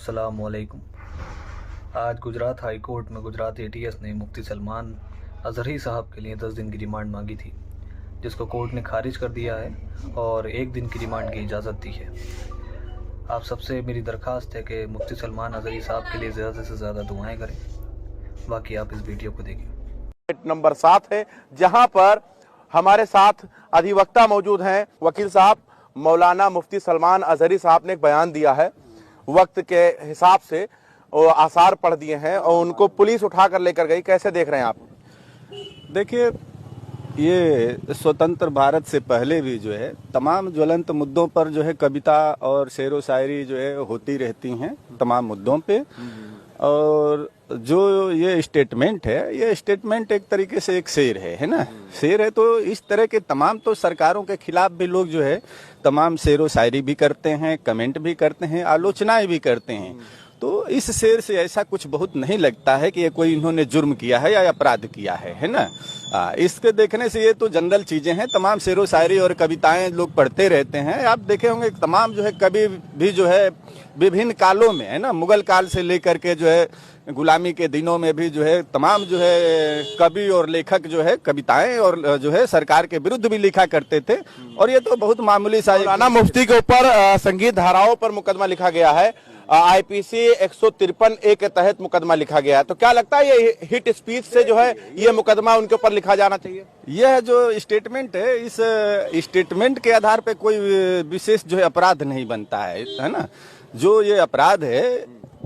अस्सलामुअलैकुम। आज Gujarat high court में गुजरात एटीएस ने मुफ्ती सलमान अजहरी साहब के लिए 10 दिन की रिमांड मांगी थी, जिसको कोर्ट ने खारिज कर दिया है और 1 दिन की रिमांड की इजाज़त दी है। आप सबसे मेरी दरख्वास्त है कि मुफ्ती सलमान अजहरी साहब के लिए ज़्यादा से ज़्यादा दुआएं करें। बाकी आप इस वीडियो को देखें। नंबर 7 है, जहां पर हमारे साथ अधिवक्ता मौजूद हैं। वकील साहब, मौलाना मुफ्ती सलमान अजहरी साहब ने एक बयान दिया है, वक्त के हिसाब से वो आसार पढ़ दिए हैं और उनको पुलिस उठा कर लेकर गई। कैसे देख रहे हैं आप? देखिए, ये स्वतंत्र भारत से पहले भी जो है तमाम ज्वलंत मुद्दों पर जो है कविता और शेर व शायरी जो है होती रहती हैं तमाम मुद्दों पे। और जो ये स्टेटमेंट है, ये स्टेटमेंट एक तरीके से एक शेर है ना। शेर है तो इस तरह के तमाम तो सरकारों के खिलाफ भी लोग जो है तमाम शेर व शायरी भी करते हैं, कमेंट भी करते हैं, आलोचनाएं भी करते हैं। तो इस शेर से ऐसा कुछ बहुत नहीं लगता है कि ये कोई इन्होंने जुर्म किया है या अपराध किया है ना। इसके देखने से ये तो जनरल चीजें हैं। तमाम शेर व शायरी और कविताएं लोग पढ़ते रहते हैं। आप देखे होंगे तमाम जो है कवि भी जो है विभिन्न कालों में है ना, मुगल काल से लेकर के जो है गुलामी के दिनों में भी जो है तमाम जो है कवि और लेखक जो है कविताएं और जो है सरकार के विरुद्ध भी लिखा करते थे। और ये तो बहुत मामूली सा मौलाना मुफ्ती के ऊपर संगीत धाराओं पर मुकदमा लिखा गया है। आईपीसी 153A के तहत मुकदमा लिखा गया है। तो क्या लगता है ये हिट स्पीच से जो है ये मुकदमा उनके ऊपर लिखा जाना चाहिए? यह जो स्टेटमेंट है, इस स्टेटमेंट के आधार पे कोई विशेष जो है अपराध नहीं बनता है ना। जो ये अपराध है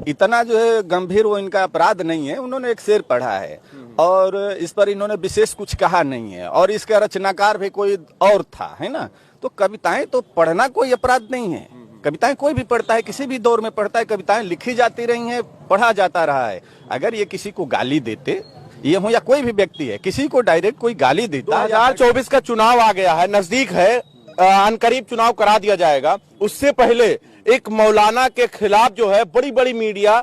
इतना जो है गंभीर वो इनका अपराध नहीं है। उन्होंने एक शेर पढ़ा है और इस पर इन्होंने विशेष कुछ कहा नहीं है और इसका रचनाकार भी कोई और था, है ना। तो कविताएं तो पढ़ना कोई अपराध नहीं है। कविताएं कोई भी पढ़ता है, किसी भी दौर में पढ़ता है। कविताएं लिखी जाती रही हैं, पढ़ा जाता रहा है। अगर ये किसी को गाली देते, ये हो या कोई भी व्यक्ति है, किसी को डायरेक्ट कोई गाली देता। 2024 का चुनाव आ गया है, नजदीक है, अनकरीब चुनाव करा दिया जाएगा। उससे पहले एक मौलाना के खिलाफ जो है बड़ी बड़ी मीडिया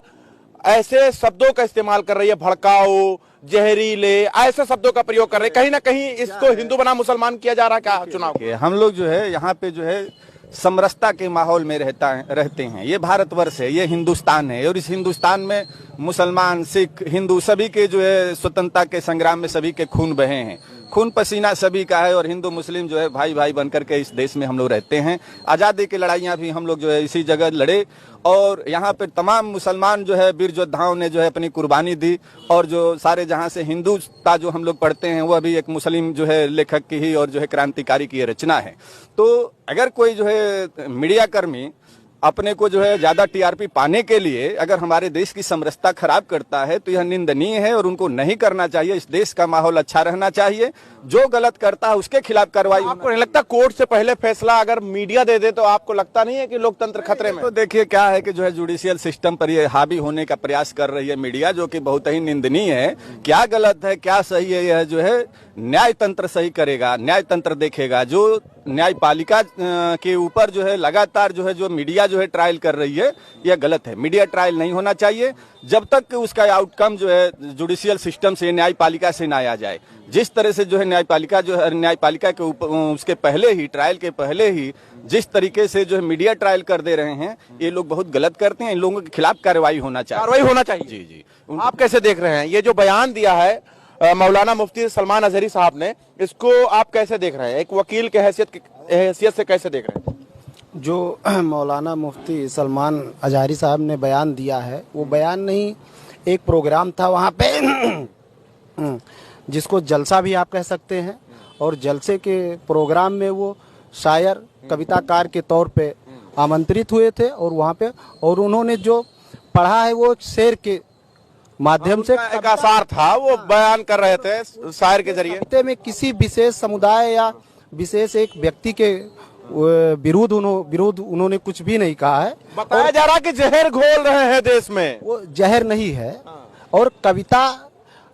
ऐसे शब्दों का इस्तेमाल कर रही है, भड़काओ, जहरीले, ऐसे शब्दों का प्रयोग कर रहे हैं। कहीं ना कहीं इसको हिंदू बना मुसलमान किया जा रहा है क्या चुनाव? हम लोग जो है यहाँ पे जो है समरसता के माहौल में रहते हैं। ये भारतवर्ष है, ये हिंदुस्तान है और इस हिंदुस्तान में मुसलमान, सिख, हिंदू सभी के जो है स्वतंत्रता के संग्राम में सभी के खून बहे हैं, खून पसीना सभी का है। और हिंदू मुस्लिम जो है भाई भाई बनकर के इस देश में हम लोग रहते हैं। आज़ादी की लड़ाइयाँ भी हम लोग जो है इसी जगह लड़े और यहाँ पे तमाम मुसलमान जो है वीर योद्धाओं ने जो है अपनी कुर्बानी दी। और जो सारे जहाँ से हिंदुता जो हम लोग पढ़ते हैं वह भी एक मुस्लिम जो है लेखक की ही और जो है क्रांतिकारी की रचना है। तो अगर कोई जो है मीडिया कर्मी अपने को जो है ज्यादा टीआरपी पाने के लिए अगर हमारे देश की समरसता खराब करता है तो यह निंदनीय है और उनको नहीं करना चाहिए। इस देश का माहौल अच्छा रहना चाहिए। जो गलत करता है उसके खिलाफ कार्रवाई। आपको नहीं लगता कोर्ट से पहले फैसला अगर मीडिया दे दे तो आपको लगता नहीं है कि लोकतंत्र खतरे में? तो देखिए क्या है कि जो है जुडिशियल सिस्टम पर ये हावी होने का प्रयास कर रही है मीडिया, जो कि बहुत ही निंदनीय है। क्या गलत है क्या सही है, यह जो है न्याय तंत्र सही करेगा, न्याय तंत्र देखेगा। जो न्यायपालिका के ऊपर जो है लगातार जो है जो मीडिया जो है ट्रायल कर रही है, यह गलत है। मीडिया ट्रायल नहीं होना चाहिए जब तक उसका आउटकम जो है जुडिशियल सिस्टम से, न्यायपालिका से ना आ जाए। जिस तरह से जो है न्यायपालिका जो है न्यायपालिका के ऊपर उसके पहले ही, ट्रायल के पहले ही जिस तरीके से जो है मीडिया ट्रायल कर दे रहे हैं, ये लोग बहुत गलत करते हैं। इन लोगों के खिलाफ कार्रवाई होना चाहिए। जी जी। आप कैसे देख रहे हैं ये जो बयान दिया है मौलाना मुफ्ती सलमान अजहरी साहब ने, इसको आप कैसे देख रहे हैं? एक वकील के हैसियत से कैसे देख रहे हैं? जो मौलाना मुफ्ती सलमान अजहरी साहब ने बयान दिया है, वो बयान नहीं, एक प्रोग्राम था वहाँ पे जिसको जलसा भी आप कह सकते हैं। और जलसे के प्रोग्राम में वो शायर, कविताकार के तौर पे आमंत्रित हुए थे और वहाँ पे और उन्होंने जो पढ़ा है वो शेर के माध्यम से एक आसार था, वो बयान कर रहे थे शायर के जरिए। में किसी विशेष समुदाय या विशेष एक व्यक्ति के विरुद्ध उन्होंने कुछ भी नहीं कहा है। बताया जा रहा कि जहर घोल रहे हैं देश में। वो जहर नहीं है। और कविता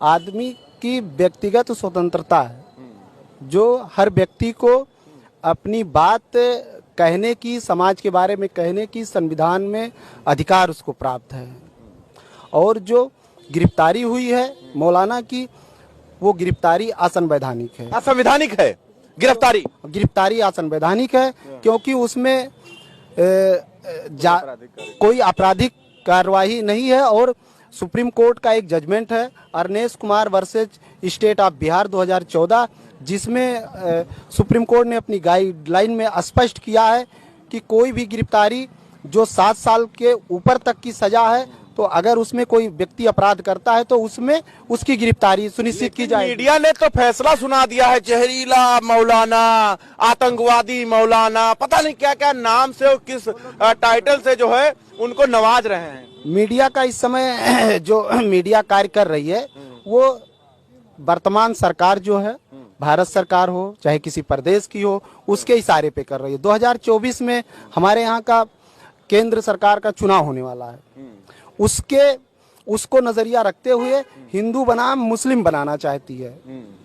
आदमी की व्यक्तिगत स्वतंत्रता है, जो हर व्यक्ति को अपनी बात कहने की, समाज के बारे में कहने की संविधान में अधिकार उसको प्राप्त है। और जो गिरफ्तारी हुई है मौलाना की, वो गिरफ्तारी असंवैधानिक है। असंवैधानिक है गिरफ्तारी असंवैधानिक है, क्योंकि उसमें कोई आपराधिक कार्यवाही नहीं है और सुप्रीम कोर्ट का एक जजमेंट है Arnesh Kumar versus state of Bihar 2014, जिसमें सुप्रीम कोर्ट ने अपनी गाइडलाइन में स्पष्ट किया है कि कोई भी गिरफ्तारी जो 7 साल के ऊपर तक की सजा है, तो अगर उसमें कोई व्यक्ति अपराध करता है तो उसमें उसकी गिरफ्तारी सुनिश्चित की जाएगी। मीडिया ने तो फैसला सुना दिया है, जहरीला मौलाना, आतंकवादी मौलाना, पता नहीं क्या क्या नाम से और किस टाइटल से जो है उनको नवाज रहे हैं। मीडिया का इस समय जो मीडिया कार्य कर रही है वो वर्तमान सरकार जो है, भारत सरकार हो चाहे किसी प्रदेश की हो, उसके इशारे पे कर रही है। 2024 में हमारे यहाँ का केंद्र सरकार का चुनाव होने वाला है, उसको नजरिया रखते हुए हिंदू बनाम मुस्लिम बनाना चाहती है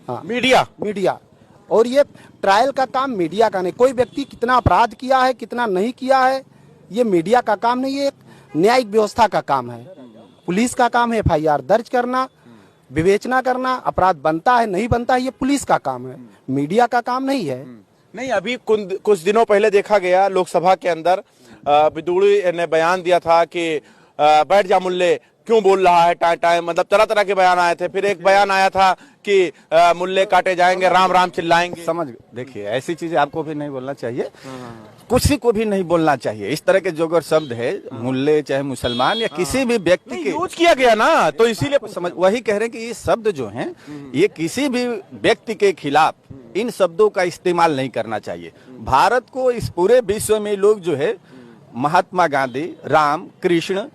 हाँ मीडिया। और ये ट्रायल का काम मीडिया का नहीं, कोई व्यक्ति कितना अपराध किया है कितना नहीं किया है ये मीडिया का काम नहीं, ये एक न्यायिक व्यवस्था का काम है। पुलिस का काम है FIR दर्ज करना, विवेचना करना, अपराध बनता है नहीं बनता है ये पुलिस का काम है, मीडिया का काम नहीं है। नहीं, अभी कुछ दिनों पहले देखा गया लोकसभा के अंदर विदुड़ी ने बयान दिया था कि बैठ जा मुल्ले, क्यों बोल रहा है टाइम, मतलब तरह तरह के बयान आए थे। फिर एक बयान आया था कि मुल्ले काटे जाएंगे, राम राम चिल्लाएंगे। समझ देखिए, ऐसी चीजें आपको भी नहीं बोलना चाहिए, किसी को भी नहीं बोलना चाहिए। इस तरह के जो अगर शब्द है मुल्ले चाहे मुसलमान या किसी भी व्यक्ति के यूज किया गया ना, तो इसीलिए समझ वही कह रहे हैं कि ये शब्द जो हैं ये किसी भी व्यक्ति के खिलाफ इन शब्दों का इस्तेमाल नहीं करना चाहिए। भारत को इस पूरे विश्व में लोग जो है महात्मा गांधी, राम, कृष्ण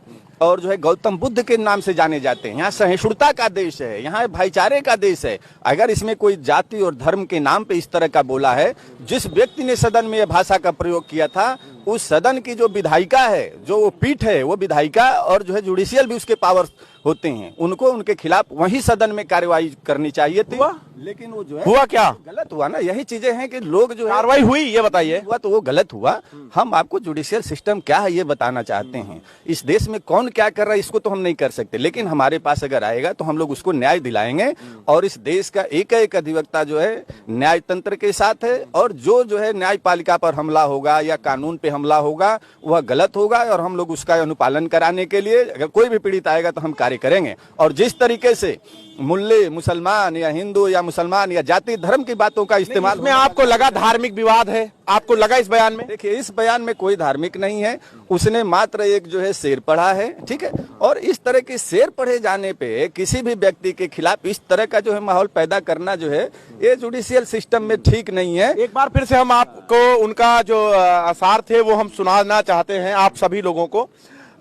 और जो है गौतम बुद्ध के नाम से जाने जाते हैं। यहाँ सहिष्णुता का देश है, यहाँ भाईचारे का देश है। अगर इसमें कोई जाति और धर्म के नाम पे इस तरह का बोला है, जिस व्यक्ति ने सदन में यह भाषा का प्रयोग किया था उस सदन की जो विधायिका है, जो वो पीठ है, वो विधायिका और जो है जुडिशियल भी उसके पावर होते हैं, उनको उनके खिलाफ वही सदन में कार्रवाई करनी चाहिए थी। लेकिन वो जो है हुआ क्या, गलत हुआ ना। यही चीजें हैं कि लोग जो है कार्रवाई हुई ये बताइए। हुआ तो वो गलत हुआ। हम आपको जुडिशियल सिस्टम क्या है ये बताना चाहते हैं। इस देश में कौन क्या कर रहा है इसको तो हम नहीं कर सकते, लेकिन हमारे पास अगर आएगा तो हम लोग उसको न्याय दिलाएंगे। और इस देश का एक एक अधिवक्ता जो है न्याय तंत्र के साथ है, और जो है न्यायपालिका पर हमला होगा या कानून पे हमला होगा वह गलत होगा, और हम लोग उसका अनुपालन कराने के लिए अगर कोई भी पीड़ित आएगा तो हम कार्य करेंगे। और जिस तरीके से मुल्ले मुसलमान या हिंदू या मुसलमान या जाति धर्म की बातों का इस्तेमाल में आपको लगा धार्मिक विवाद है, आपको लगा इस बयान में? देखिए, इस बयान में कोई धार्मिक नहीं है। उसने मात्र एक जो है शेर पढ़ा है, ठीक है। और इस तरह के शेर पढ़े जाने पे किसी भी व्यक्ति के खिलाफ इस तरह का जो है माहौल पैदा करना जो है ये जुडिशियल सिस्टम में ठीक नहीं है। एक बार फिर से हम आपको उनका जो आसार थे वो हम सुनाना चाहते हैं आप सभी लोगों को।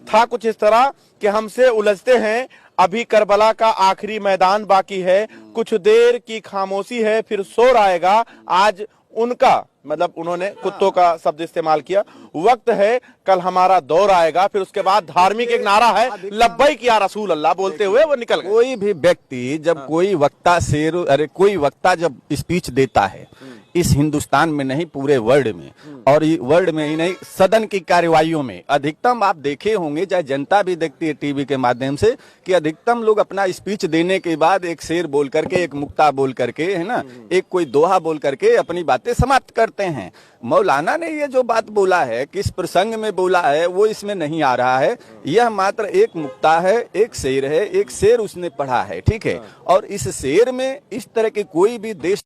था कुछ इस तरह कि हमसे उलझते हैं, अभी करबला का आखिरी मैदान बाकी है, कुछ देर की खामोशी है फिर शोर आएगा। आज उनका मतलब उन्होंने कुत्तों का शब्द इस्तेमाल किया, वक्त है कल हमारा दौर आएगा। फिर उसके बाद धार्मिक एक नारा है लब्बैक या रसूल अल्लाह बोलते हुए वो निकल गए। कोई भी व्यक्ति जब कोई वक्ता जब स्पीच देता है इस हिंदुस्तान में नहीं पूरे वर्ल्ड में, और वर्ल्ड में ही नहीं सदन की कार्यवाहियों में अधिकतम आप देखे होंगे, चाहे जनता भी देखती है टीवी के माध्यम से, कि अधिकतम लोग अपना स्पीच देने के बाद एक शेर बोल करके, एक मुक्ता बोल करके, है ना, एक कोई दोहा बोल करके अपनी बातें समाप्त करते हैं। मौलाना ने ये जो बात बोला है, किस प्रसंग में बोला है वो इसमें नहीं आ रहा है। यह मात्र एक मुक्ता है, एक शेर है, एक शेर उसने पढ़ा है, ठीक है। और इस शेर में इस तरह के कोई भी देश